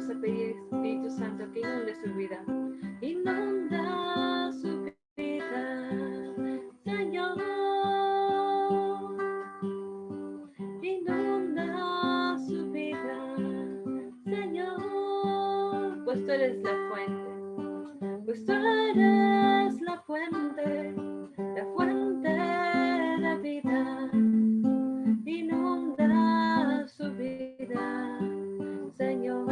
vamos a pedir, Espíritu Santo, que inunde su vida. Inunda su vida, Señor. Inunda su vida, Señor. Pues tú eres la fuente. Pues tú eres la fuente de vida. Inunda su vida, Señor.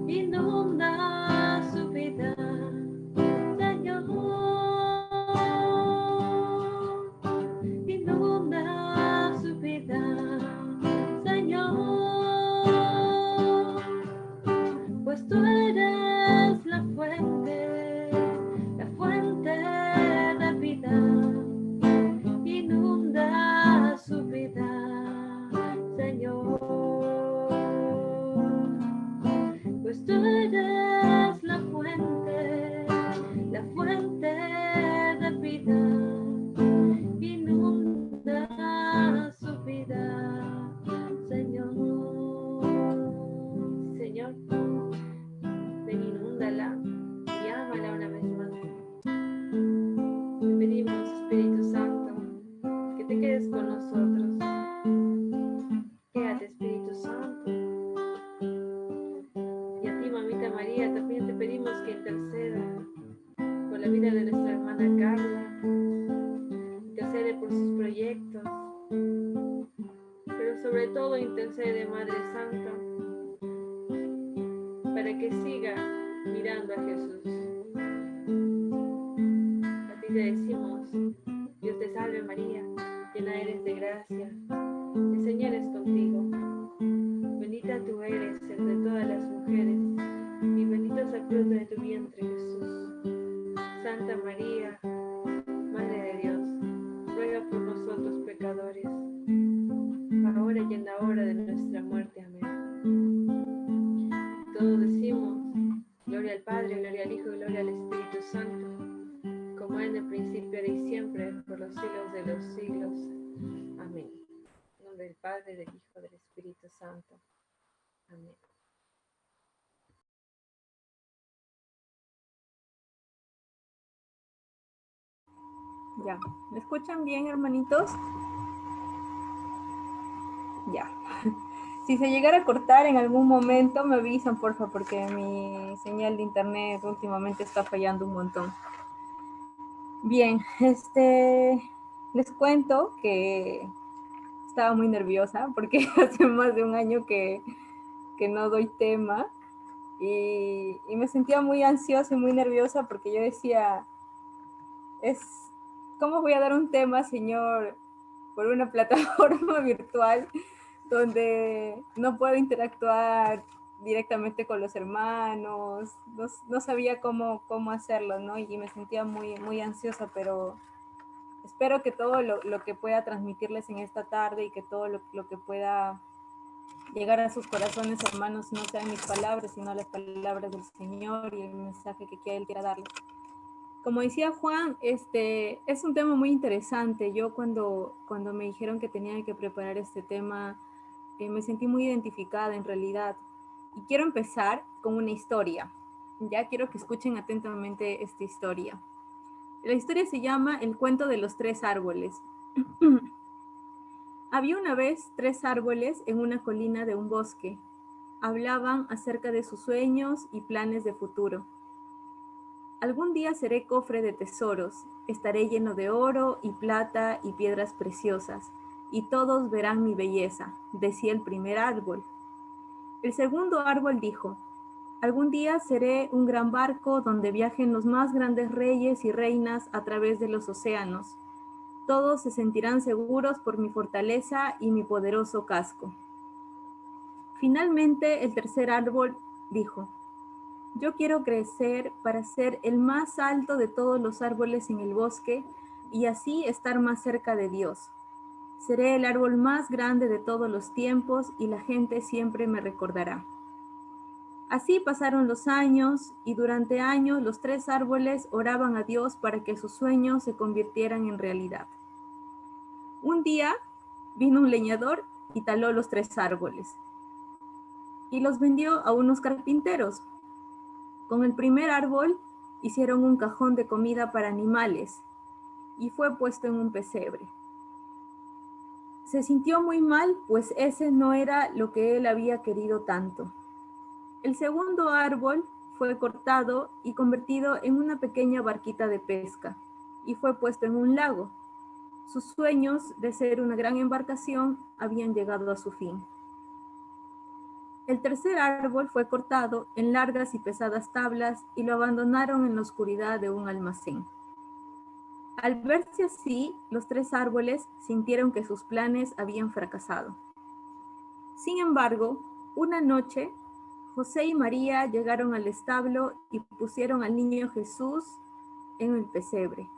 Inunda su vida, Señor. Inunda su vida, Señor. Pues tú eres la fuente de vida. Inunda su vida, Señor. Pues tú eres la fuente de vida. Inunda su vida, Señor. Señor, ven, inúndala y ámala una vez más. Te pedimos, Espíritu Santo, que te quedes con nosotros. Quédate, Espíritu Santo. Y a ti, Mamita María, también te pedimos que interceda por la vida de nuestra hermana Carla, intercede por sus proyectos, pero sobre todo intercede, Madre Santa, para que siga mirando a Jesús. A ti te decimos, Dios te salve María, llena eres de gracia, el Señor es contigo. Bendita tú eres entre todas las mujeres, y bendito es el fruto de tu vientre, Jesús. Santa María, Madre de Dios, ruega por nosotros pecadores, ahora y en la hora de nuestra muerte. Amén. Todos decimos, gloria al Padre, gloria al Hijo, gloria al Espíritu Santo, como en el principio, ahora y siempre, por los siglos de los siglos. Amén. En nombre del Padre, del Hijo, del Espíritu Santo. Amén. Ya, ¿me escuchan bien, hermanitos? Ya. Si se llegara a cortar en algún momento, me avisan, porfa, porque mi señal de internet últimamente está fallando un montón. Bien, les cuento que estaba muy nerviosa porque hace más de un año que no doy tema y me sentía muy ansiosa y muy nerviosa porque yo decía, ¿cómo voy a dar un tema, Señor, por una plataforma virtual donde no puedo interactuar directamente con los hermanos? No sabía cómo hacerlo, ¿no? Y me sentía muy, muy ansiosa, pero espero que todo lo que pueda transmitirles en esta tarde y que todo lo que pueda llegar a sus corazones, hermanos, no sean mis palabras, sino las palabras del Señor y el mensaje que Él quiera darles. Como decía Juan, es un tema muy interesante. Yo cuando me dijeron que tenía que preparar este tema, me sentí muy identificada en realidad. Y quiero empezar con una historia. Ya quiero que escuchen atentamente esta historia. La historia se llama El cuento de los tres árboles. Había una vez tres árboles en una colina de un bosque. Hablaban acerca de sus sueños y planes de futuro. Algún día seré cofre de tesoros, estaré lleno de oro y plata y piedras preciosas, y todos verán mi belleza, decía el primer árbol. El segundo árbol dijo, algún día seré un gran barco donde viajen los más grandes reyes y reinas a través de los océanos. Todos se sentirán seguros por mi fortaleza y mi poderoso casco. Finalmente, el tercer árbol dijo, yo quiero crecer para ser el más alto de todos los árboles en el bosque y así estar más cerca de Dios. Seré el árbol más grande de todos los tiempos y la gente siempre me recordará. Así pasaron los años y durante años los tres árboles oraban a Dios para que sus sueños se convirtieran en realidad. Un día vino un leñador y taló los tres árboles. y los vendió a unos carpinteros. Con el primer árbol hicieron un cajón de comida para animales y fue puesto en un pesebre. Se sintió muy mal, pues ese no era lo que él había querido tanto. El segundo árbol fue cortado y convertido en una pequeña barquita de pesca y fue puesto en un lago. Sus sueños de ser una gran embarcación habían llegado a su fin. El tercer árbol fue cortado en largas y pesadas tablas y lo abandonaron en la oscuridad de un almacén. Al verse así, los tres árboles sintieron que sus planes habían fracasado. Sin embargo, una noche, José y María llegaron al establo y pusieron al niño Jesús en el pesebre.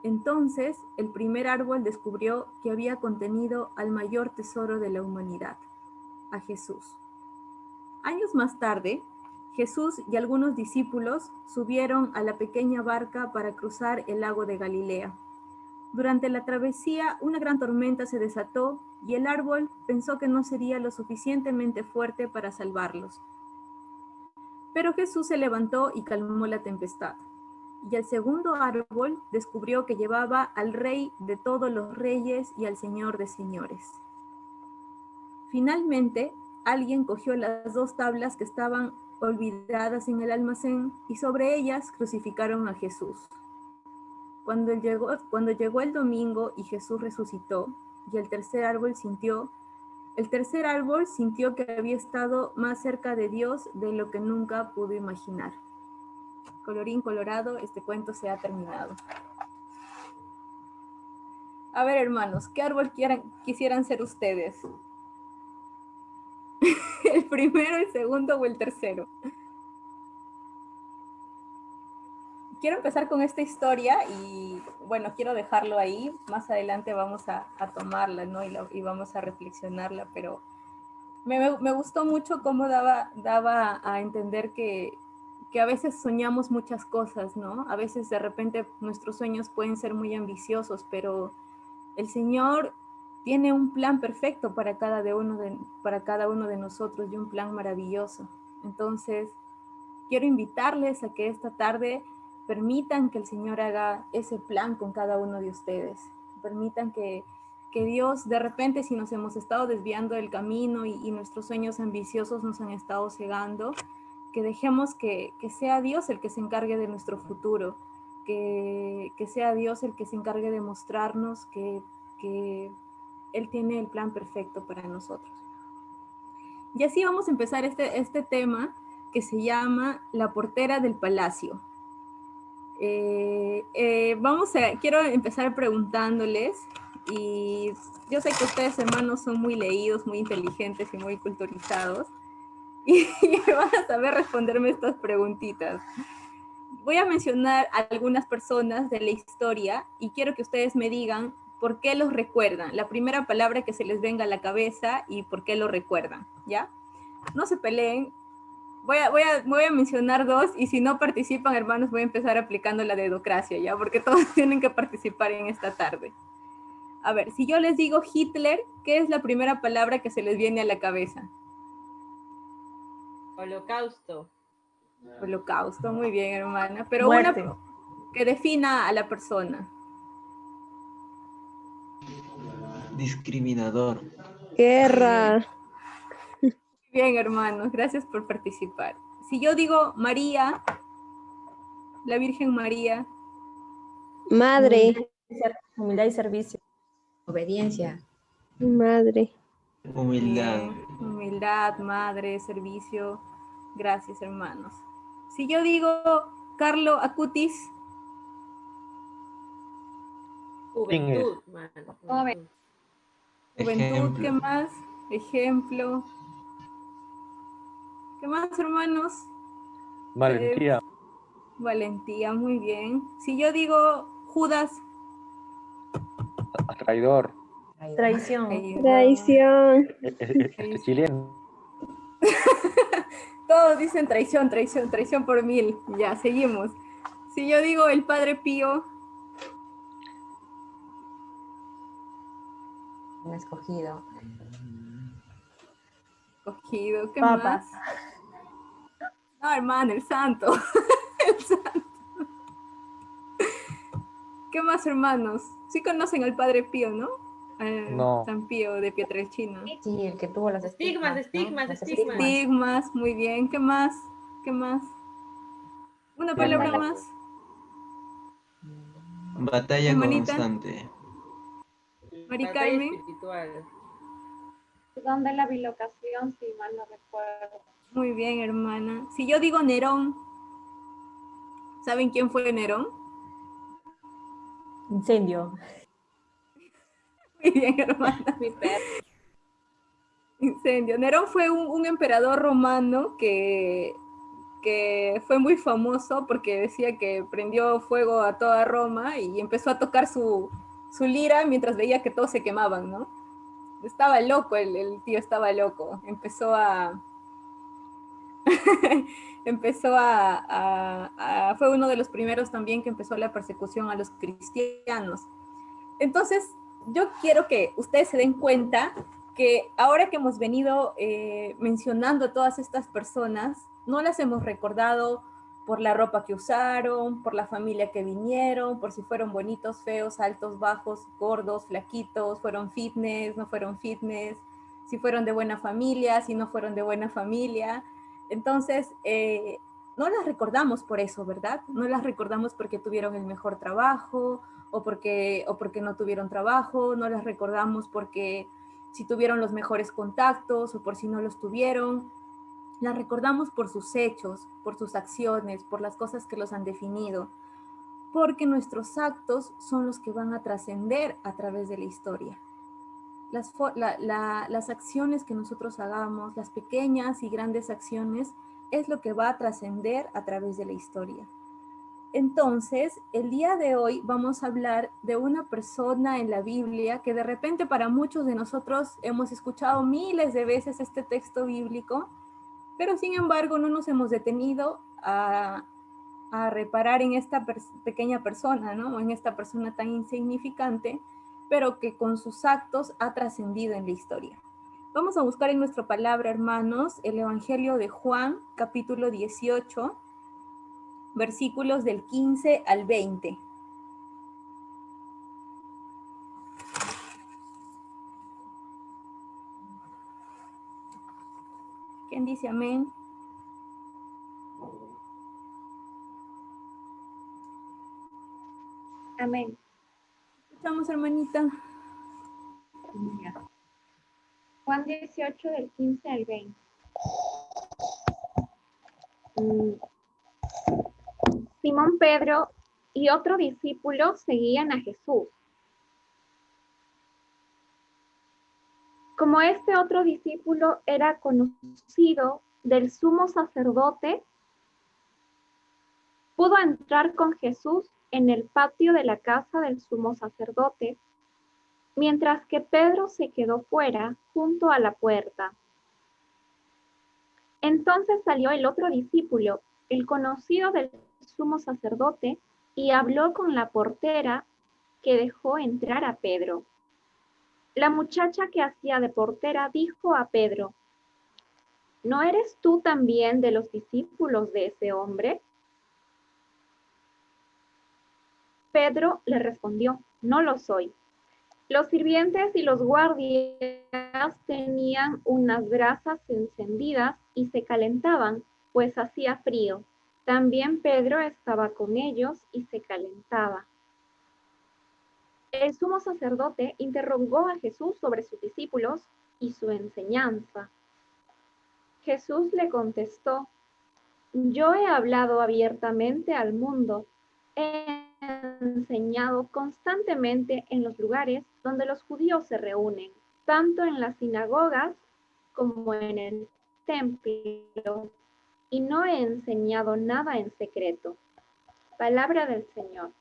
Entonces, el primer árbol descubrió que había contenido al mayor tesoro de la humanidad, a Jesús. Años más tarde, Jesús y algunos discípulos subieron a la pequeña barca para cruzar el lago de Galilea. Durante la travesía, una gran tormenta se desató y el árbol pensó que no sería lo suficientemente fuerte para salvarlos. Pero Jesús se levantó y calmó la tempestad. Y el segundo árbol descubrió que llevaba al Rey de todos los reyes y al Señor de señores. Finalmente, alguien cogió las dos tablas que estaban olvidadas en el almacén y sobre ellas crucificaron a Jesús. Cuando llegó el domingo y Jesús resucitó, y el tercer árbol sintió que había estado más cerca de Dios de lo que nunca pudo imaginar. Colorín colorado, este cuento se ha terminado. A ver, hermanos, ¿qué árbol quisieran ser ustedes? ¿El primero, el segundo o el tercero? Quiero empezar con esta historia y, bueno, quiero dejarlo ahí. Más adelante vamos a tomarla, ¿no? Y vamos a reflexionarla, pero me gustó mucho cómo daba a entender que a veces soñamos muchas cosas, ¿no? A veces de repente nuestros sueños pueden ser muy ambiciosos, pero el Señor tiene un plan perfecto para cada uno de nosotros y un plan maravilloso. Entonces, quiero invitarles a que esta tarde permitan que el Señor haga ese plan con cada uno de ustedes. Permitan que Dios, de repente, si nos hemos estado desviando del camino y nuestros sueños ambiciosos nos han estado cegando, que dejemos que sea Dios el que se encargue de nuestro futuro, que sea Dios el que se encargue de mostrarnos que Él tiene el plan perfecto para nosotros. Y así vamos a empezar este tema que se llama La portera del palacio. Quiero empezar preguntándoles, y yo sé que ustedes, hermanos, son muy leídos, muy inteligentes y muy culturizados, y van a saber responderme estas preguntitas. Voy a mencionar a algunas personas de la historia y quiero que ustedes me digan por qué los recuerdan. La primera palabra que se les venga a la cabeza y por qué lo recuerdan, ¿ya? No se peleen. Voy a mencionar dos y si no participan, hermanos, voy a empezar aplicando la dedocracia, ¿ya? Porque todos tienen que participar en esta tarde. A ver, si yo les digo Hitler, ¿qué es la primera palabra que se les viene a la cabeza? Holocausto. Holocausto, muy bien, hermana. Pero Muerte. una que defina a la persona. Discriminador. Guerra. Bien, hermanos, gracias por participar. Si yo digo María, la Virgen María. Madre. Humildad y servicio. Obediencia. Madre. Humildad. Humildad, madre, servicio. Gracias, hermanos. Si yo digo Carlo Acutis. Juventud, mano. Joven. Juventud, Ejemplo. ¿qué más? Ejemplo. ¿Qué más, hermanos? Valentía. Valentía, muy bien. Si yo digo Judas. Traidor. Traición. Traición. Chileno. Todos dicen traición, traición, traición por 1000. Ya, seguimos. Si yo digo el Padre Pío. Un escogido. escogido. ¿Qué Papas. más? No, hermano, el santo. El santo. ¿Qué más, hermanos? Sí conocen al Padre Pío, ¿no? No. San Pío de Pietrelcina. Sí, el que tuvo los Estigmas, estigmas, ¿no? estigmas, Los estigmas. Estigmas, muy bien. ¿Qué más? ¿Qué más? Una palabra más. Batalla Hermanita. constante. Mari Batalla Carmen. espiritual. Don de la bilocación, si mal no recuerdo. Muy bien, hermana. Si yo digo Nerón, ¿saben quién fue Nerón? Incendio. Muy bien, hermana. Mi perro. Incendio. Nerón fue un emperador romano que fue muy famoso porque decía que prendió fuego a toda Roma y empezó a tocar su lira mientras veía que todos se quemaban, ¿no? Estaba loco, el tío estaba loco. Fue uno de los primeros también que empezó la persecución a los cristianos. Entonces, yo quiero que ustedes se den cuenta que ahora que hemos venido mencionando a todas estas personas, no las hemos recordado por la ropa que usaron, por la familia que vinieron, por si fueron bonitos, feos, altos, bajos, gordos, flaquitos, fueron fitness, no fueron fitness, si fueron de buena familia, si no fueron de buena familia. Entonces, no las recordamos por eso, ¿verdad? No las recordamos porque tuvieron el mejor trabajo, o porque no tuvieron trabajo, no las recordamos porque si tuvieron los mejores contactos o por si no los tuvieron. Las recordamos por sus hechos, por sus acciones, por las cosas que los han definido, porque nuestros actos son los que van a trascender a través de la historia. Las acciones que nosotros hagamos, las pequeñas y grandes acciones, es lo que va a trascender a través de la historia. Entonces, el día de hoy vamos a hablar de una persona en la Biblia que de repente para muchos de nosotros hemos escuchado miles de veces este texto bíblico, pero sin embargo no nos hemos detenido a reparar en esta pequeña persona, ¿no? En esta persona tan insignificante, pero que con sus actos ha trascendido en la historia. Vamos a buscar en nuestra palabra, hermanos, el Evangelio de Juan, capítulo 18, versículos del 15 al 20. ¿Quién dice amén? Amén. Escuchamos, hermanita. Juan 18 del 15 al 20. Simón Pedro y otro discípulo seguían a Jesús. Como este otro discípulo era conocido del sumo sacerdote, pudo entrar con Jesús en el patio de la casa del sumo sacerdote, mientras que Pedro se quedó fuera, junto a la puerta. Entonces salió el otro discípulo, el conocido del sumo sacerdote, y habló con la portera que dejó entrar a Pedro. La muchacha que hacía de portera dijo a Pedro: ¿No eres tú también de los discípulos de ese hombre? Pedro le respondió: No lo soy. Los sirvientes y los guardias tenían unas brasas encendidas y se calentaban, pues hacía frío. También Pedro estaba con ellos y se calentaba. El sumo sacerdote interrogó a Jesús sobre sus discípulos y su enseñanza. Jesús le contestó: Yo he hablado abiertamente al mundo. He enseñado constantemente en los lugares donde los judíos se reúnen, tanto en las sinagogas como en el templo, y no he enseñado nada en secreto. Palabra del Señor.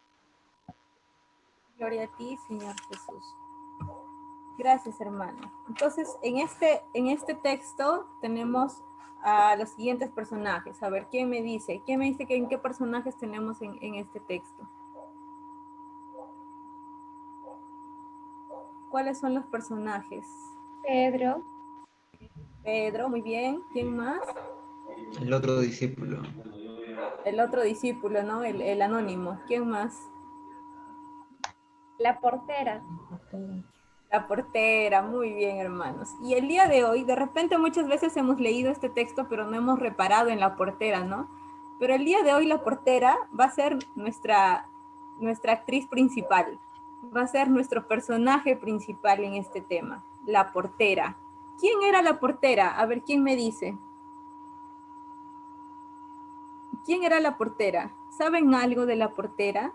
Gloria a ti, Señor Jesús. Gracias, hermano. Entonces, en este texto tenemos a los siguientes personajes. A ver, ¿quién me dice que en qué personajes tenemos en este texto? ¿Cuáles son los personajes? Pedro, Pedro, muy bien. ¿Quién más? El otro discípulo. El otro discípulo, ¿no? El anónimo. ¿Quién más? La portera. La portera, muy bien, hermanos. Y el día de hoy, de repente muchas veces hemos leído este texto, pero no hemos reparado en la portera, ¿no? Pero el día de hoy la portera va a ser nuestra actriz principal, va a ser nuestro personaje principal en este tema, la portera. ¿Quién era la portera? A ver, ¿quién me dice? ¿Quién era la portera? ¿Saben algo de la portera?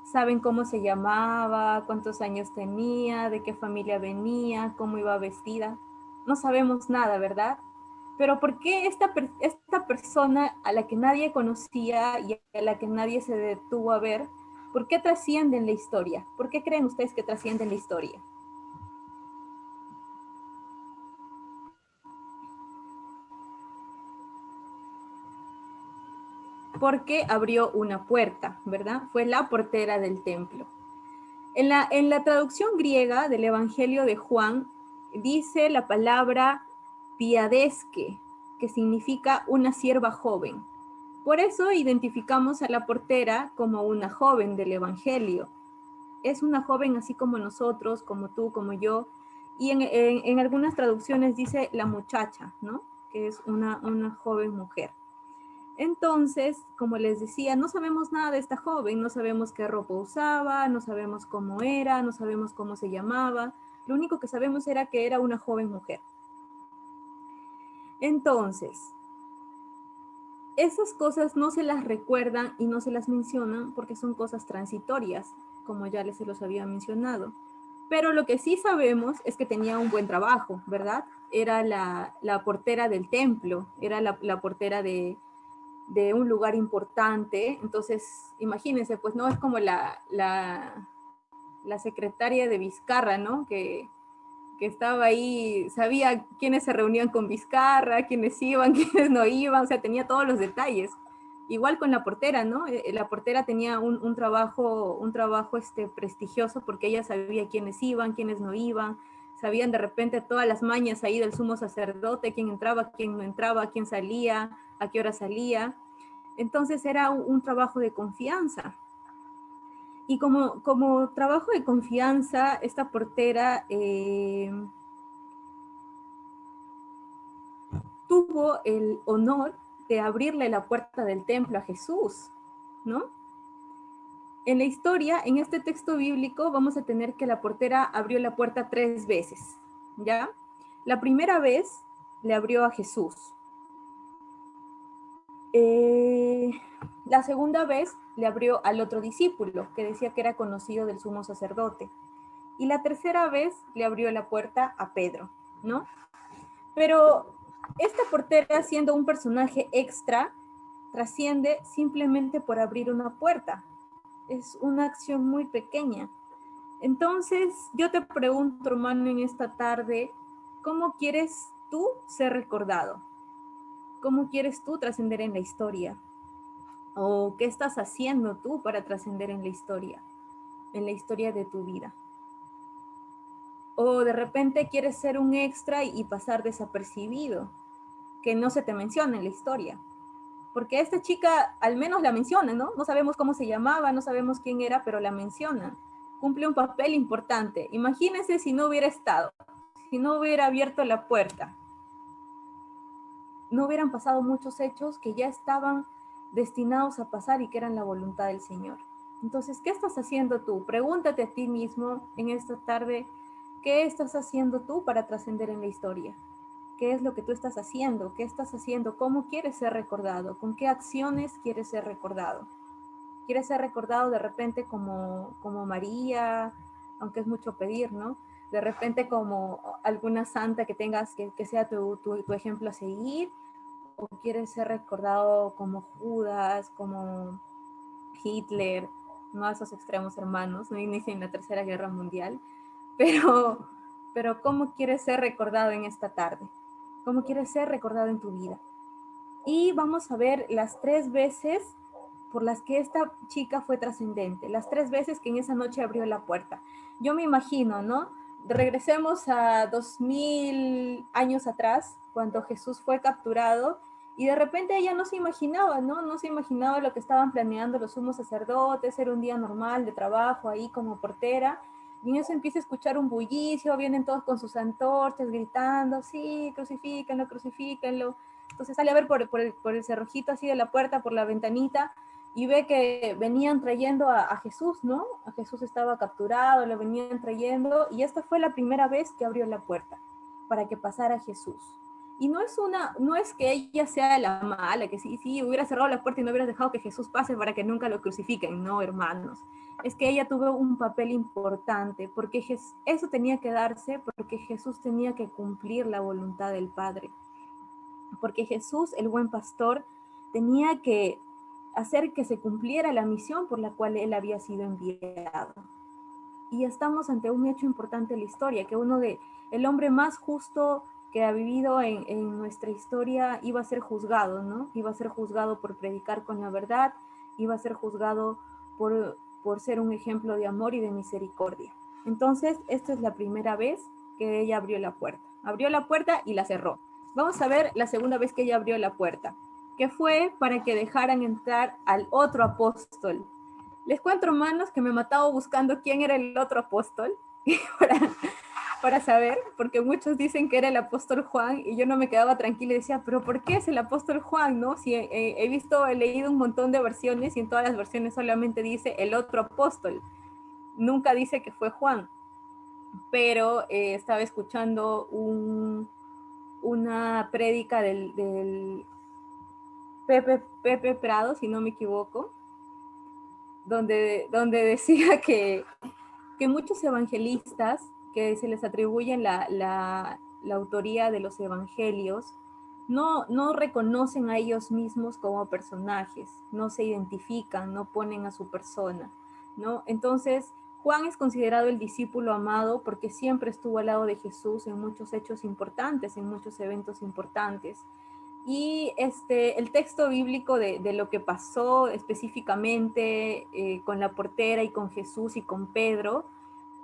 ¿Saben cómo se llamaba, cuántos años tenía, de qué familia venía, cómo iba vestida? No sabemos nada, ¿verdad? Pero ¿por qué esta persona a la que nadie conocía y a la que nadie se detuvo a ver, por qué trasciende en la historia? ¿Por qué creen ustedes que trasciende en la historia? Porque abrió una puerta, ¿verdad? Fue la portera del templo. En la traducción griega del Evangelio de Juan, dice la palabra piadesque, que significa una sierva joven. Por eso identificamos a la portera como una joven del Evangelio. Es una joven así como nosotros, como tú, como yo. Y en algunas traducciones dice la muchacha, ¿no? Que es una joven mujer. Entonces, como les decía, no sabemos nada de esta joven, no sabemos qué ropa usaba, no sabemos cómo era, no sabemos cómo se llamaba. Lo único que sabemos era que era una joven mujer. Entonces, esas cosas no se las recuerdan y no se las mencionan porque son cosas transitorias, como ya les se los había mencionado. Pero lo que sí sabemos es que tenía un buen trabajo, ¿verdad? Era la portera del templo, era la portera de un lugar importante. Entonces, imagínense, pues no es como la secretaria de Vizcarra, ¿no? Que estaba ahí, sabía quiénes se reunían con Vizcarra, quiénes iban, quiénes no iban, o sea, tenía todos los detalles. Igual con la portera, ¿no? La portera tenía un trabajo prestigioso porque ella sabía quiénes iban, quiénes no iban, sabían de repente todas las mañas ahí del sumo sacerdote, quién entraba, quién no entraba, quién salía, a qué hora salía. Entonces era un trabajo de confianza. Y como trabajo de confianza, esta portera tuvo el honor de abrirle la puerta del templo a Jesús, ¿no? En la historia, en este texto bíblico, vamos a tener que la portera abrió la puerta 3 veces, ¿ya? La primera vez le abrió a Jesús. La segunda vez le abrió al otro discípulo, que decía que era conocido del sumo sacerdote. Y la tercera vez le abrió la puerta a Pedro, ¿no? Pero esta portera, siendo un personaje extra, trasciende simplemente por abrir una puerta. Es una acción muy pequeña. Entonces, yo te pregunto, hermano, en esta tarde, ¿cómo quieres tú ser recordado? ¿Cómo quieres tú trascender en la historia? ¿O qué estás haciendo tú para trascender en la historia de tu vida? O de repente quieres ser un extra y pasar desapercibido, que no se te menciona en la historia. Porque esta chica al menos la menciona, ¿no? No sabemos cómo se llamaba, no sabemos quién era, pero la menciona. Cumple un papel importante. Imagínense si no hubiera estado, si no hubiera abierto la puerta. No hubieran pasado muchos hechos que ya estaban destinados a pasar y que eran la voluntad del Señor. Entonces, ¿qué estás haciendo tú? Pregúntate a ti mismo en esta tarde, ¿qué estás haciendo tú para trascender en la historia? ¿Qué es lo que tú estás haciendo? ¿Qué estás haciendo? ¿Cómo quieres ser recordado? ¿Con qué acciones quieres ser recordado? ¿Quieres ser recordado de repente como María, aunque es mucho pedir, ¿no? De repente como alguna santa que tengas que sea tu ejemplo a seguir, o quieres ser recordado como Judas, como Hitler, no a esos extremos hermanos, no inician la Tercera Guerra Mundial, pero ¿cómo quieres ser recordado en esta tarde? ¿Cómo quieres ser recordado en tu vida? Y vamos a ver las 3 veces por las que esta chica fue trascendente, las 3 veces que en esa noche abrió la puerta. Yo me imagino, ¿no? regresemos a 2000 años atrás, cuando Jesús fue capturado, y de repente ella no se imaginaba, ¿no? No se imaginaba lo que estaban planeando los sumos sacerdotes, era un día normal de trabajo ahí como portera, y en eso empieza a escuchar un bullicio, vienen todos con sus antorchas gritando, sí, crucifíquenlo, crucifíquenlo. Entonces sale a ver por el cerrojito así de la puerta, por la ventanita, y ve que venían trayendo a Jesús, ¿no? A Jesús estaba capturado, lo venían trayendo, y esta fue la primera vez que abrió la puerta para que pasara Jesús. Y no es que ella sea la mala, que sí, hubiera cerrado la puerta y no hubiera dejado que Jesús pase para que nunca lo crucifiquen, no, hermanos. Es que ella tuvo un papel importante, porque eso tenía que darse, porque Jesús tenía que cumplir la voluntad del Padre. Porque Jesús, el buen pastor, tenía que hacer que se cumpliera la misión por la cual él había sido enviado. Y estamos ante un hecho importante en la historia, que el hombre más justo que ha vivido en nuestra historia iba a ser juzgado, ¿no? Iba a ser juzgado por predicar con la verdad, iba a ser juzgado por ser un ejemplo de amor y de misericordia. Entonces, esta es la primera vez que ella abrió la puerta. Abrió la puerta y la cerró. Vamos a ver la segunda vez que ella abrió la puerta, que fue para que dejaran entrar al otro apóstol. Les cuento, hermanos, que me he matado buscando quién era el otro apóstol para saber, porque muchos dicen que era el apóstol Juan y yo no me quedaba tranquila y decía, pero ¿por qué es el apóstol Juan? ¿No? Si he leído un montón de versiones y en todas las versiones solamente dice el otro apóstol, nunca dice que fue Juan, pero estaba escuchando una prédica del Pepe Prado, si no me equivoco, donde decía que muchos evangelistas que se les atribuyen la autoría de los evangelios no reconocen a ellos mismos como personajes, no se identifican, no ponen a su persona, ¿no? Entonces, Juan es considerado el discípulo amado porque siempre estuvo al lado de Jesús en muchos hechos importantes, en muchos eventos importantes. Y el texto bíblico de lo que pasó específicamente con la portera y con Jesús y con Pedro,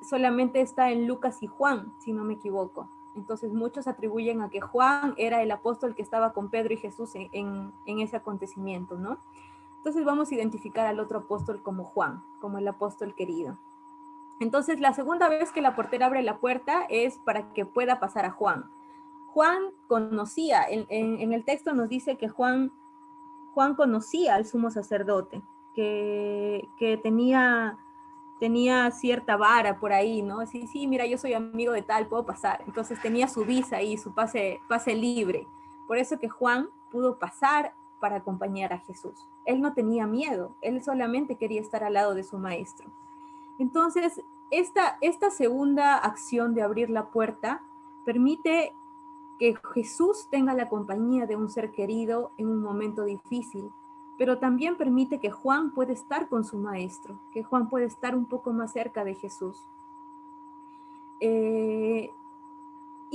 solamente está en Lucas y Juan, si no me equivoco. Entonces muchos atribuyen a que Juan era el apóstol que estaba con Pedro y Jesús en ese acontecimiento, ¿no? Entonces vamos a identificar al otro apóstol como Juan, como el apóstol querido. Entonces la segunda vez que la portera abre la puerta es para que pueda pasar a Juan. Juan conocía, en el texto nos dice que Juan conocía al sumo sacerdote, que tenía cierta vara por ahí, ¿no? Sí, mira, yo soy amigo de tal, puedo pasar. Entonces tenía su visa ahí, su pase libre. Por eso que Juan pudo pasar para acompañar a Jesús. Él no tenía miedo, él solamente quería estar al lado de su maestro. Entonces, esta segunda acción de abrir la puerta permite que Jesús tenga la compañía de un ser querido en un momento difícil, pero también permite que Juan pueda estar con su maestro, que Juan pueda estar un poco más cerca de Jesús. Y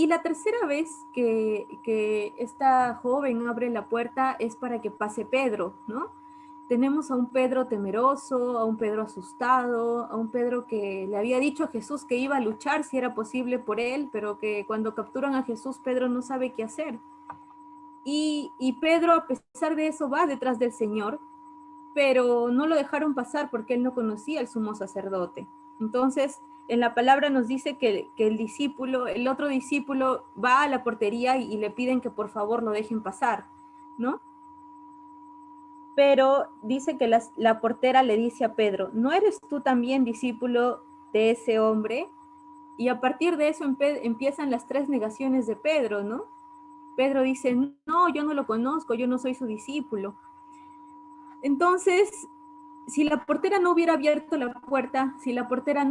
la tercera vez que esta joven abre la puerta es para que pase Pedro, ¿no? Tenemos a un Pedro temeroso, a un Pedro asustado, a un Pedro que le había dicho a Jesús que iba a luchar si era posible por él, pero que cuando capturan a Jesús, Pedro no sabe qué hacer. Y Pedro, a pesar de eso, va detrás del Señor, pero no lo dejaron pasar porque él no conocía al sumo sacerdote. Entonces, en la palabra nos dice que el otro discípulo va a la portería y le piden que por favor lo dejen pasar, ¿no? Pero dice que la portera le dice a Pedro, ¿no eres tú también discípulo de ese hombre? Y a partir de eso empiezan las 3 negaciones de Pedro, ¿no? Pedro dice, no, yo no lo conozco, yo no soy su discípulo. Entonces, si la portera no hubiera abierto la puerta, si la portera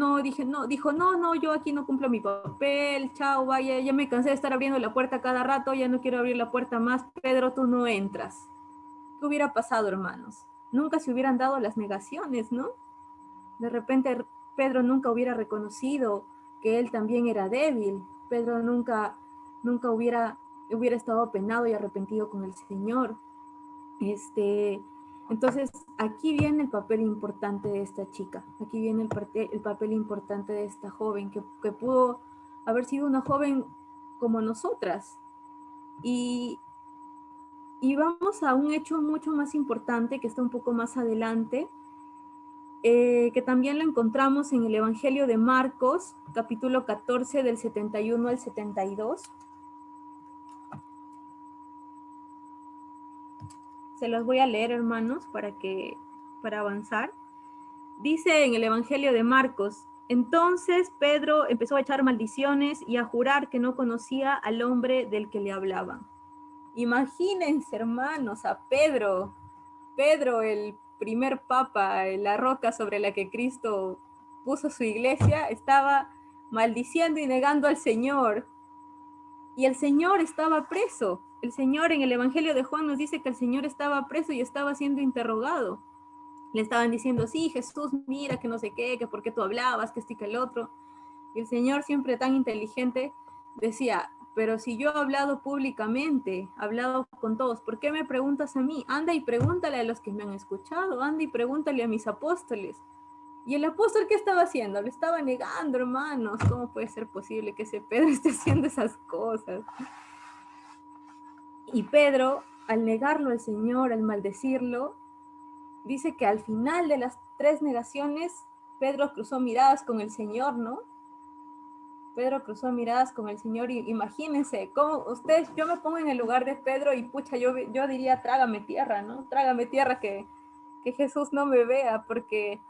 dijo, no, yo aquí no cumplo mi papel, chao, vaya, ya me cansé de estar abriendo la puerta cada rato, ya no quiero abrir la puerta más, Pedro, tú no entras. ¿Qué hubiera pasado, hermanos? Nunca se hubieran dado las negaciones, ¿no? De repente Pedro nunca hubiera reconocido que él también era débil. Pedro nunca hubiera estado apenado y arrepentido con el Señor. Entonces, aquí viene el papel importante de esta chica. Aquí viene el papel importante de esta joven que pudo haber sido una joven como nosotras. Y vamos a un hecho mucho más importante que está un poco más adelante, que también lo encontramos en el Evangelio de Marcos, capítulo 14, del 71 al 72. Se los voy a leer, hermanos, para avanzar. Dice en el Evangelio de Marcos: entonces Pedro empezó a echar maldiciones y a jurar que no conocía al hombre del que le hablaba. Imagínense, hermanos, a Pedro, el primer papa, la roca sobre la que Cristo puso su iglesia, estaba maldiciendo y negando al Señor. Y el Señor estaba preso. El Señor, en el Evangelio de Juan, nos dice que el Señor estaba preso y estaba siendo interrogado. Le estaban diciendo: sí, Jesús, mira, que no sé qué, que por qué tú hablabas, que esto y que el otro. Y el Señor, siempre tan inteligente, decía: pero si yo he hablado públicamente, he hablado con todos, ¿por qué me preguntas a mí? Anda y pregúntale a los que me han escuchado, anda y pregúntale a mis apóstoles. ¿Y el apóstol qué estaba haciendo? Le estaba negando, hermanos. ¿Cómo puede ser posible que ese Pedro esté haciendo esas cosas? Y Pedro, al negarlo al Señor, al maldecirlo, dice que al final de las 3 negaciones, Pedro cruzó miradas con el Señor, ¿no? Pedro cruzó miradas con el Señor y imagínense, cómo ustedes, yo me pongo en el lugar de Pedro y pucha, yo diría: trágame tierra, ¿no? Trágame tierra, que Jesús no me vea, porque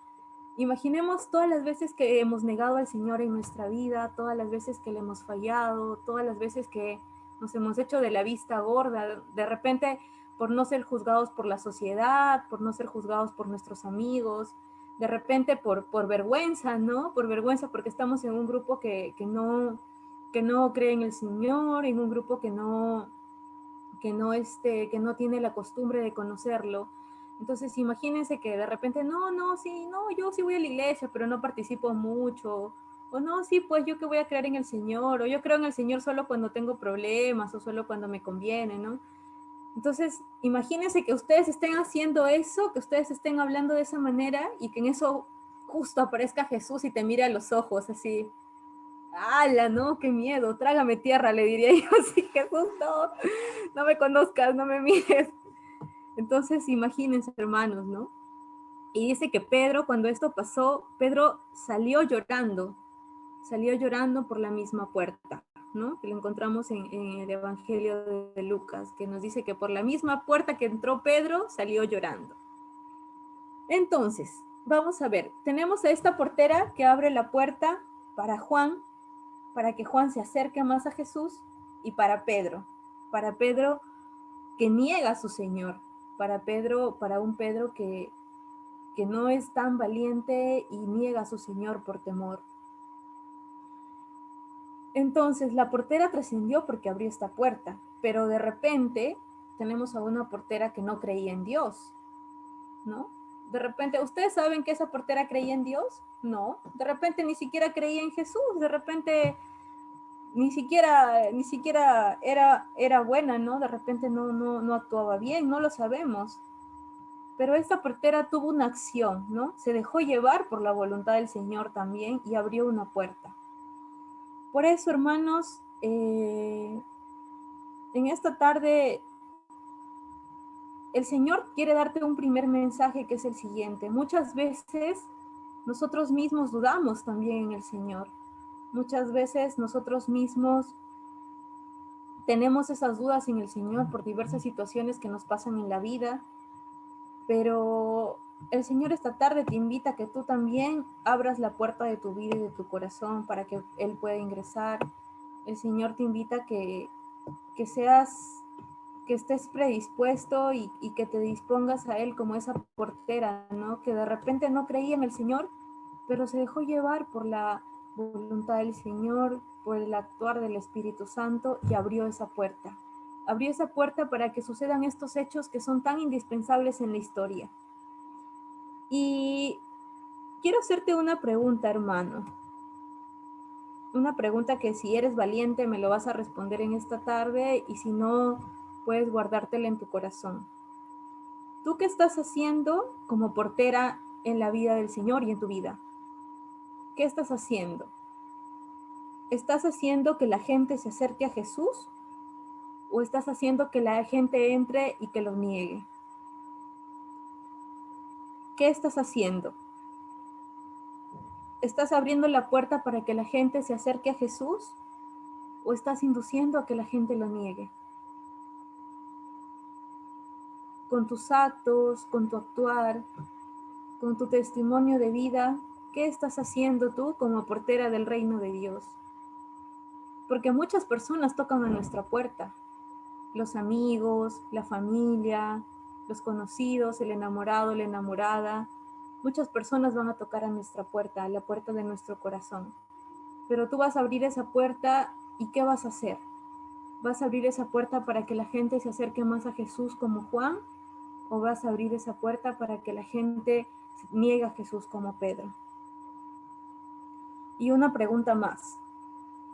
imaginemos todas las veces que hemos negado al Señor en nuestra vida, todas las veces que le hemos fallado, todas las veces que nos hemos hecho de la vista gorda, de repente por no ser juzgados por la sociedad, por no ser juzgados por nuestros amigos, de repente por vergüenza, ¿no? Por vergüenza porque estamos en un grupo que no cree en el Señor, en un grupo que no tiene la costumbre de conocerlo. Entonces imagínense que de repente, yo sí voy a la iglesia, pero no participo mucho, o no, sí, pues yo que voy a creer en el Señor, o yo creo en el Señor solo cuando tengo problemas, o solo cuando me conviene, ¿no? Entonces, imagínense que ustedes estén haciendo eso, que ustedes estén hablando de esa manera, y que en eso justo aparezca Jesús y te mire a los ojos, así: ¡hala, no! ¡Qué miedo! Trágame tierra, le diría yo así: Jesús, no me conozcas, no me mires. Entonces, imagínense, hermanos, ¿no? Y dice que Pedro, cuando esto pasó, Pedro salió llorando por la misma puerta, ¿no? Que lo encontramos en el Evangelio de Lucas, que nos dice que por la misma puerta que entró Pedro, salió llorando. Entonces, vamos a ver, tenemos a esta portera que abre la puerta para Juan, para que Juan se acerque más a Jesús, y para Pedro que niega a su Señor, para un Pedro que no es tan valiente y niega a su Señor por temor. Entonces la portera trascendió porque abrió esta puerta, pero de repente tenemos a una portera que no creía en Dios, ¿no? De repente, ¿ustedes saben que esa portera creía en Dios? No. De repente ni siquiera creía en Jesús, de repente ni siquiera era buena, ¿no? De repente no actuaba bien, no lo sabemos. Pero esta portera tuvo una acción, ¿no? Se dejó llevar por la voluntad del Señor también y abrió una puerta. Por eso, hermanos, en esta tarde el Señor quiere darte un primer mensaje, que es el siguiente. Muchas veces nosotros mismos dudamos también en el Señor. Muchas veces nosotros mismos tenemos esas dudas en el Señor por diversas situaciones que nos pasan en la vida, pero el Señor esta tarde te invita a que tú también abras la puerta de tu vida y de tu corazón para que Él pueda ingresar. El Señor te invita a que estés predispuesto y que te dispongas a Él como esa portera, ¿no? Que de repente no creía en el Señor, pero se dejó llevar por la voluntad del Señor, por el actuar del Espíritu Santo, y abrió esa puerta. Abrió esa puerta para que sucedan estos hechos que son tan indispensables en la historia. Y quiero hacerte una pregunta, hermano. Una pregunta que, si eres valiente, me lo vas a responder en esta tarde, y si no, puedes guardártela en tu corazón. ¿Tú qué estás haciendo como portera en la vida del Señor y en tu vida? ¿Qué estás haciendo? ¿Estás haciendo que la gente se acerque a Jesús? ¿O estás haciendo que la gente entre y que lo niegue? ¿Qué estás haciendo? ¿Estás abriendo la puerta para que la gente se acerque a Jesús? ¿O estás induciendo a que la gente lo niegue? Con tus actos, con tu actuar, con tu testimonio de vida, ¿qué estás haciendo tú como portera del reino de Dios? Porque muchas personas tocan a nuestra puerta. Los amigos, la familia, los conocidos, el enamorado, la enamorada. Muchas personas van a tocar a nuestra puerta, a la puerta de nuestro corazón. Pero tú vas a abrir esa puerta y ¿qué vas a hacer? ¿Vas a abrir esa puerta para que la gente se acerque más a Jesús como Juan? ¿O vas a abrir esa puerta para que la gente niegue a Jesús como Pedro? Y una pregunta más.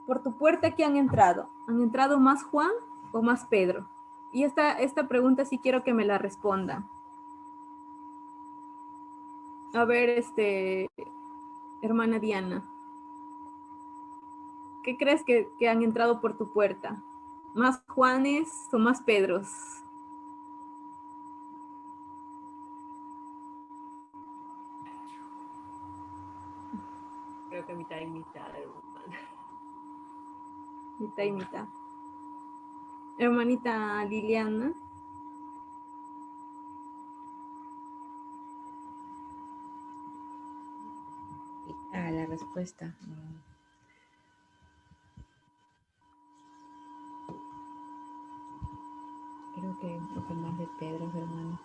¿Por tu puerta qué han entrado? ¿Han entrado más Juan o más Pedro? Y esta pregunta sí quiero que me la respondan. A ver, hermana Diana, ¿qué crees que han entrado por tu puerta? ¿Más Juanes o más Pedros? Creo que mitad y mitad, hermana. Mitad y mitad. Hermanita Liliana. La respuesta. Creo que un poco más de Pedro, hermano.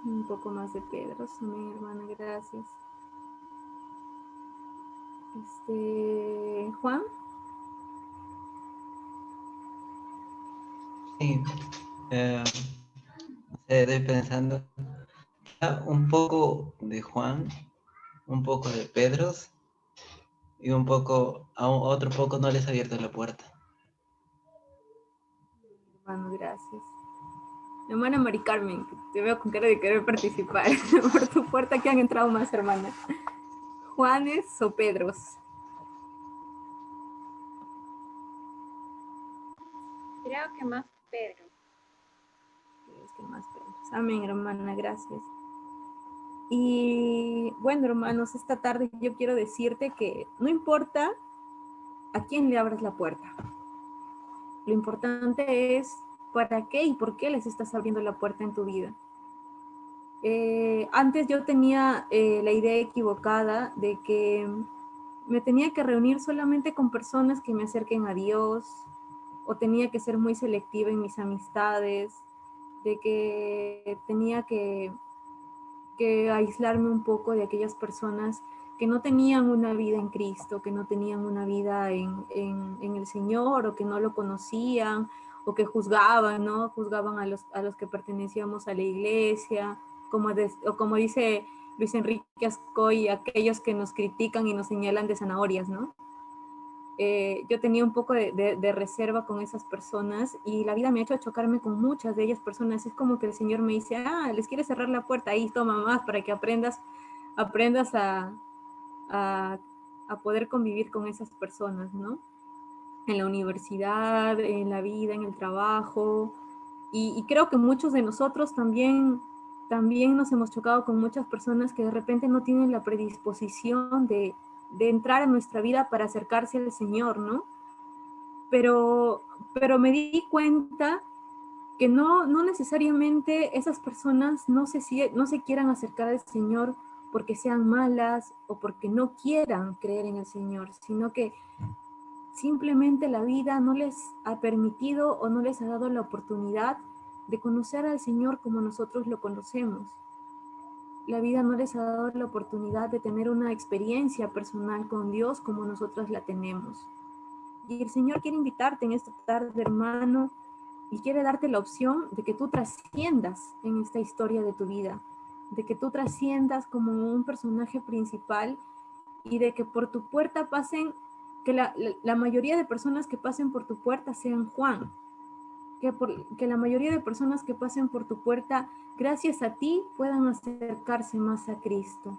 Un poco más de Pedro, amén, hermana, gracias. Juan. Sí, estoy pensando un poco de Juan, un poco de Pedros y un poco, a otro poco no les ha abierto la puerta. Hermano, gracias. Hermana Mari Carmen, te veo con cara de querer participar. Por tu puerta, ¿qué han entrado más, hermana? ¿Juanes o Pedros? Creo que más Pedro. Es que más Pedros. Amén, hermana, gracias. Y bueno, hermanos, esta tarde yo quiero decirte que no importa a quién le abras la puerta. Lo importante es para qué y por qué les estás abriendo la puerta en tu vida. Antes yo tenía la idea equivocada de que me tenía que reunir solamente con personas que me acerquen a Dios, o tenía que ser muy selectiva en mis amistades, de que tenía que aislarme un poco de aquellas personas que no tenían una vida en Cristo, que no tenían una vida en el Señor, o que no lo conocían, o que juzgaban, ¿no? Juzgaban a los que pertenecíamos a la iglesia, o como dice Luis Enrique Ascoy, aquellos que nos critican y nos señalan de zanahorias, ¿no? Yo tenía un poco de reserva con esas personas, y la vida me ha hecho chocarme con muchas de ellas personas. Es como que el Señor me dice, les quiere cerrar la puerta, ahí toma más para que aprendas a poder convivir con esas personas, ¿no? En la universidad, en la vida, en el trabajo, y creo que muchos de nosotros también nos hemos chocado con muchas personas que de repente no tienen la predisposición de entrar a nuestra vida para acercarse al Señor, ¿no? Pero me di cuenta que no necesariamente esas personas no se quieran acercar al Señor porque sean malas o porque no quieran creer en el Señor, sino que simplemente la vida no les ha permitido o no les ha dado la oportunidad de conocer al Señor como nosotros lo conocemos. La vida no les ha dado la oportunidad de tener una experiencia personal con Dios como nosotros la tenemos. Y el Señor quiere invitarte en esta tarde, hermano, y quiere darte la opción de que tú trasciendas en esta historia de tu vida, de que tú trasciendas como un personaje principal, y de que por tu puerta pasen, que la mayoría de personas que pasen por tu puerta sean Juan, que la mayoría de personas que pasen por tu puerta, gracias a ti, puedan acercarse más a Cristo.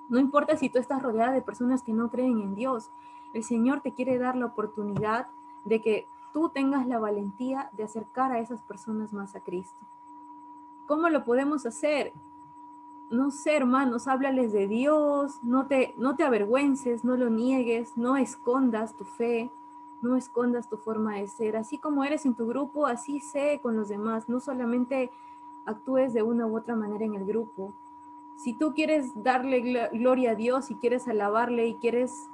No importa si tú estás rodeada de personas que no creen en Dios. El Señor te quiere dar la oportunidad de que tú tengas la valentía de acercar a esas personas más a Cristo. ¿Cómo lo podemos hacer? No sé, hermanos, háblales de Dios, no te avergüences, no lo niegues, no escondas tu fe, no escondas tu forma de ser. Así como eres en tu grupo, así sé con los demás. No solamente actúes de una u otra manera en el grupo. Si tú quieres darle gloria a Dios y quieres alabarle y quieres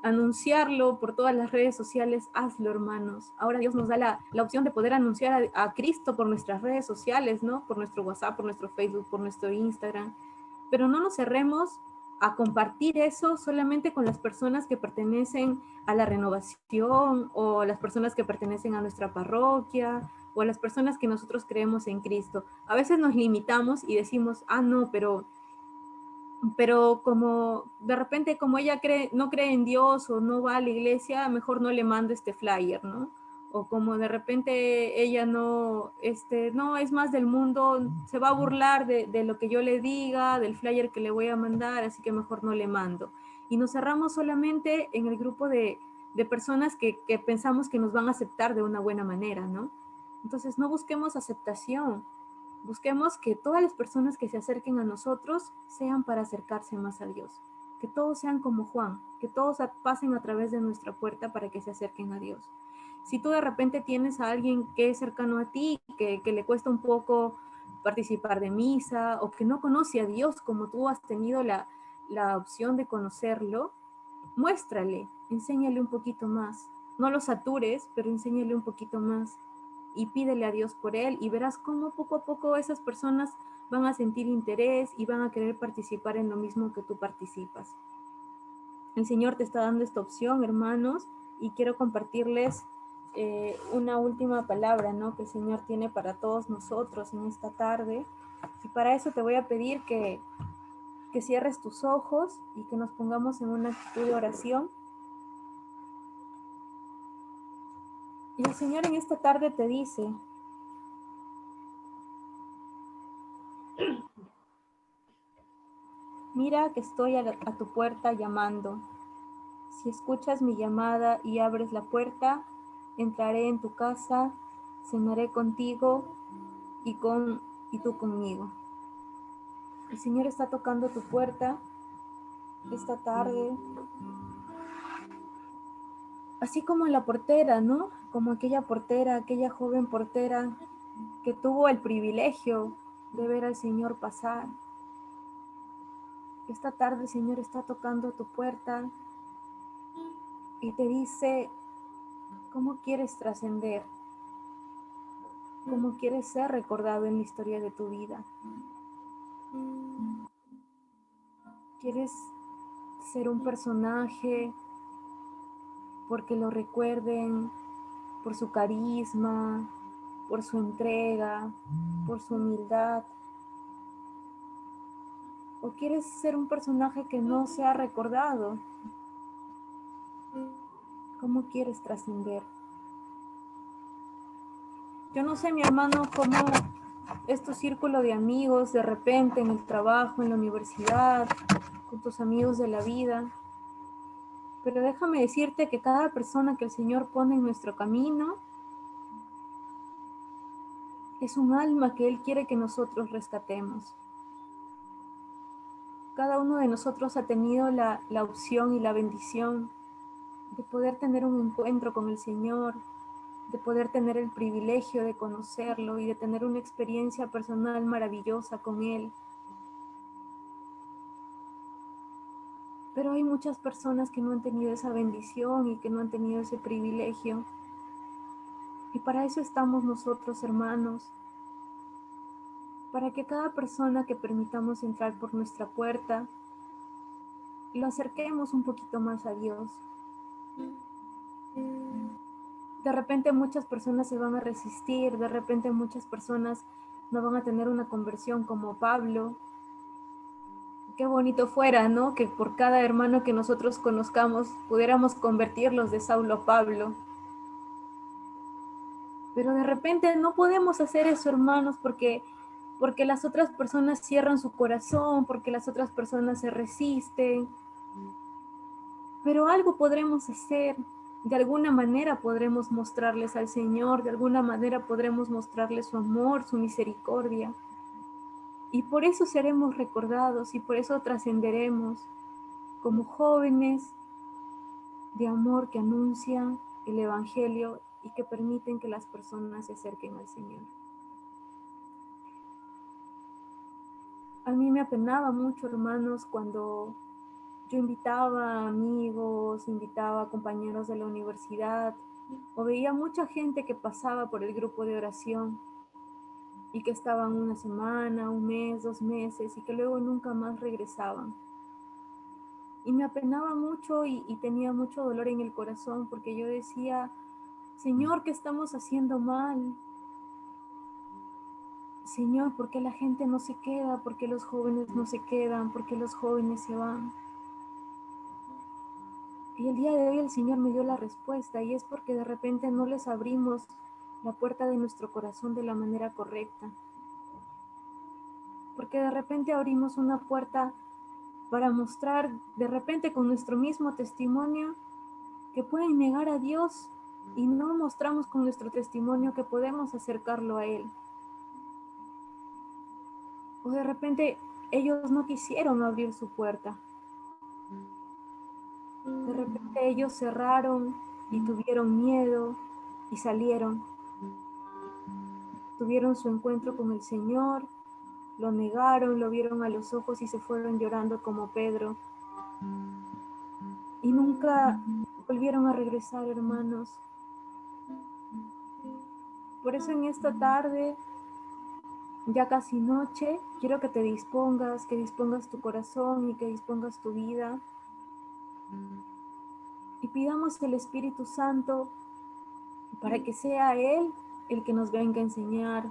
anunciarlo por todas las redes sociales, hazlo, hermanos. Ahora Dios nos da la opción de poder anunciar a Cristo por nuestras redes sociales, ¿no? Por nuestro WhatsApp, por nuestro Facebook, por nuestro Instagram. Pero no nos cerremos a compartir eso solamente con las personas que pertenecen a la renovación o las personas que pertenecen a nuestra parroquia o a las personas que nosotros creemos en Cristo. A veces nos limitamos y decimos, no, pero como de repente como ella no cree en Dios o no va a la iglesia, mejor no le mando este flyer, ¿no? O como de repente ella no es más del mundo, se va a burlar de lo que yo le diga, del flyer que le voy a mandar, así que mejor no le mando. Y nos cerramos solamente en el grupo de personas que pensamos que nos van a aceptar de una buena manera, ¿no? Entonces no busquemos aceptación. Busquemos que todas las personas que se acerquen a nosotros sean para acercarse más a Dios. Que todos sean como Juan, que todos pasen a través de nuestra puerta para que se acerquen a Dios. Si tú de repente tienes a alguien que es cercano a ti, que le cuesta un poco participar de misa o que no conoce a Dios como tú has tenido la opción de conocerlo, muéstrale, enséñale un poquito más. No lo satures, pero enséñale un poquito más. Y pídele a Dios por él y verás cómo poco a poco esas personas van a sentir interés y van a querer participar en lo mismo que tú participas. El Señor te está dando esta opción, hermanos, y quiero compartirles una última palabra, ¿no? Que el Señor tiene para todos nosotros en esta tarde. Y para eso te voy a pedir que cierres tus ojos y que nos pongamos en una actitud de oración. Y el Señor en esta tarde te dice: mira que estoy a tu puerta llamando. Si escuchas mi llamada y abres la puerta, entraré en tu casa, cenaré contigo y tú conmigo. El Señor está tocando tu puerta esta tarde, así como la portera, ¿no? Como aquella portera, aquella joven portera que tuvo el privilegio de ver al Señor pasar. Esta tarde el Señor está tocando tu puerta y te dice: ¿cómo quieres trascender? ¿Cómo quieres ser recordado en la historia de tu vida? ¿Quieres ser un personaje porque lo recuerden por su carisma, por su entrega, por su humildad? ¿O quieres ser un personaje que no sea recordado? ¿Cómo quieres trascender? Yo no sé, mi hermano, cómo es tu círculo de amigos de repente en el trabajo, en la universidad, con tus amigos de la vida. Pero déjame decirte que cada persona que el Señor pone en nuestro camino es un alma que Él quiere que nosotros rescatemos. Cada uno de nosotros ha tenido la opción y la bendición de poder tener un encuentro con el Señor, de poder tener el privilegio de conocerlo y de tener una experiencia personal maravillosa con Él. Pero hay muchas personas que no han tenido esa bendición y que no han tenido ese privilegio. Y para eso estamos nosotros, hermanos, para que cada persona que permitamos entrar por nuestra puerta, lo acerquemos un poquito más a Dios. De repente muchas personas se van a resistir, de repente muchas personas no van a tener una conversión como Pablo. Qué bonito fuera, ¿no? Que por cada hermano que nosotros conozcamos pudiéramos convertirlos de Saulo a Pablo. Pero de repente no podemos hacer eso, hermanos, porque las otras personas cierran su corazón, porque las otras personas se resisten. Pero algo podremos hacer, de alguna manera podremos mostrarles al Señor, de alguna manera podremos mostrarles su amor, su misericordia. Y por eso seremos recordados y por eso trascenderemos como jóvenes de amor que anuncian el Evangelio y que permiten que las personas se acerquen al Señor. A mí me apenaba mucho, hermanos, cuando yo invitaba a amigos, invitaba a compañeros de la universidad, o veía mucha gente que pasaba por el grupo de oración y que estaban una semana, un mes, 2 meses y que luego nunca más regresaban. Y me apenaba mucho y tenía mucho dolor en el corazón porque yo decía, Señor, ¿qué estamos haciendo mal? Señor, ¿por qué la gente no se queda? ¿Por qué los jóvenes no se quedan? ¿Por qué los jóvenes se van? Y el día de hoy el Señor me dio la respuesta y es porque de repente no les abrimos la puerta de nuestro corazón de la manera correcta. Porque de repente abrimos una puerta para mostrar de repente con nuestro mismo testimonio que pueden negar a Dios y no mostramos con nuestro testimonio que podemos acercarlo a Él. O de repente ellos no quisieron abrir su puerta. De repente ellos cerraron y tuvieron miedo y salieron. Tuvieron su encuentro con el Señor, lo negaron, lo vieron a los ojos y se fueron llorando como Pedro. Y nunca volvieron a regresar, hermanos. Por eso en esta tarde, ya casi noche, quiero que te dispongas, que dispongas tu corazón y que dispongas tu vida. Y pidamos el Espíritu Santo para que sea Él el que nos venga a enseñar,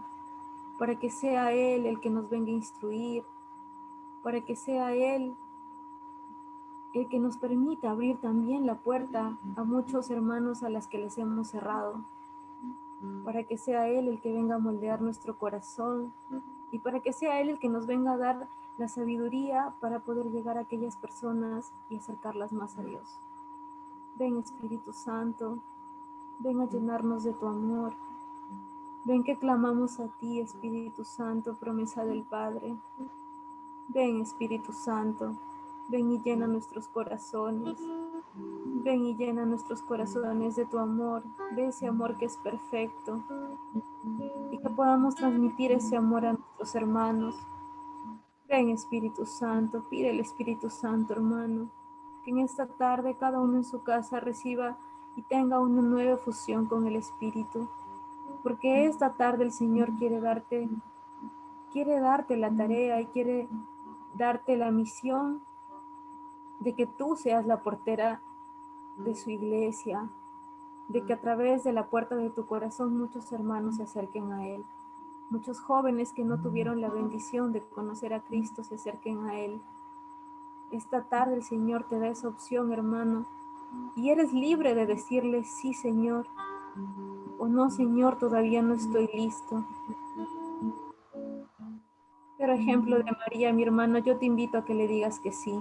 para que sea Él el que nos venga a instruir, para que sea Él el que nos permita abrir también la puerta a muchos hermanos a las que les hemos cerrado, para que sea Él el que venga a moldear nuestro corazón y para que sea Él el que nos venga a dar la sabiduría para poder llegar a aquellas personas y acercarlas más a Dios. Ven, Espíritu Santo, ven a llenarnos de tu amor. Ven que clamamos a ti, Espíritu Santo, promesa del Padre. Ven, Espíritu Santo, ven y llena nuestros corazones. Ven y llena nuestros corazones de tu amor, de ese amor que es perfecto. Y que podamos transmitir ese amor a nuestros hermanos. Ven, Espíritu Santo, pide el Espíritu Santo, hermano, que en esta tarde cada uno en su casa reciba y tenga una nueva fusión con el Espíritu. Porque esta tarde el Señor quiere darte la tarea y quiere darte la misión de que tú seas la portera de su iglesia, de que a través de la puerta de tu corazón muchos hermanos se acerquen a Él. Muchos jóvenes que no tuvieron la bendición de conocer a Cristo se acerquen a Él. Esta tarde el Señor te da esa opción, hermano, y eres libre de decirle sí, Señor, o no, Señor, todavía no estoy listo. Pero ejemplo de María, mi hermano, yo te invito a que le digas que sí.